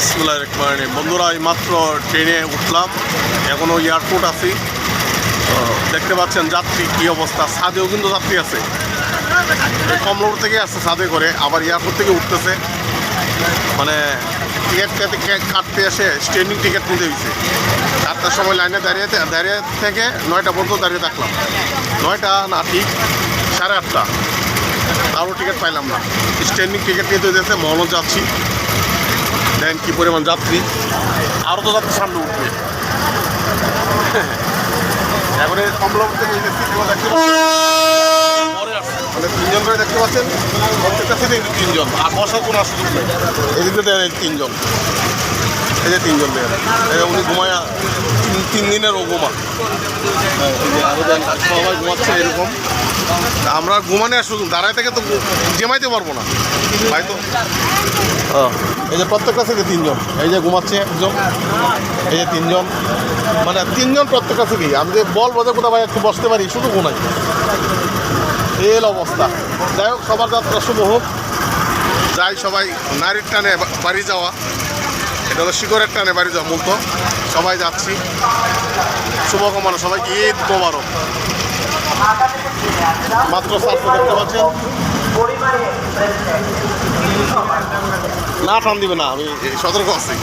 বিসমিল্লাহির রহমানির রহিম। বন্ধুরা, এই মাত্র ট্রেনে উঠলাম, এখনও এয়ারপোর্ট আছি। দেখতে পাচ্ছেন যাত্রী কী অবস্থা। ছাদেও কিন্তু যাত্রী আছে, কমলাপুর থেকে আসছে ছাদে করে, আবার এয়ারপোর্ট থেকে উঠতেছে। মানে টিকিট কাটতে এসে স্ট্যান্ডিং টিকিট নিতে হয়েছে। 4টার সময় লাইনে দাঁড়িয়ে থেকে 9টা পর্যন্ত দাঁড়িয়ে থাকলাম। 9টা না, ঠিক 8:30। আরও টিকিট পাইলাম না, স্ট্যান্ডিং টিকিট নিতে হয়েছে। মহল যাচ্ছি, দেখেন কী পরিমাণ যাত্রী। আরও তো যাত্রী সামনে উঠবে। এবারে কমলাপুর থেকে মানে 3জন করে দেখতে পাচ্ছেন, প্রত্যেকটা সিটে 3জন, আর বসার কোনো সুযোগ নেই। এদিকে দেয় 3জন, এই যে 3জন দেয়। উনি ঘুমায় 3 দিনের ও ঘুমা। এই যে আরও দেন সবাই ঘুমাচ্ছে এরকম। আমরা ঘুমানে আর শুধু দাঁড়ায় থেকে তো জেমাইতে পারবো না ভাই। তো এই যে প্রত্যেকটা থেকে 3জন, এই যে ঘুমাচ্ছে একজন, এই যে 3জন, মানে 3জন প্রত্যেকটা থেকেই। আমি যে বল বোঝে কোথাও ভাই একটু বসতে পারি, শুধু ঘুমাই। এই অবস্থা। যাই হোক, সবার যাত্রা শুভ হোক। যাই সবাই নারীর টানে বাড়ি যাওয়া, এটা হলো শিকড়ের টানে বাড়ি যাওয়া মূলত। সবাই যাচ্ছি, শুভকামনা সবাইকে, ঈদ মোবারক। মাত্র সার্ফ দেখতে পাচ্ছেন। না টান দিবে না, আমি সতর্ক আছি।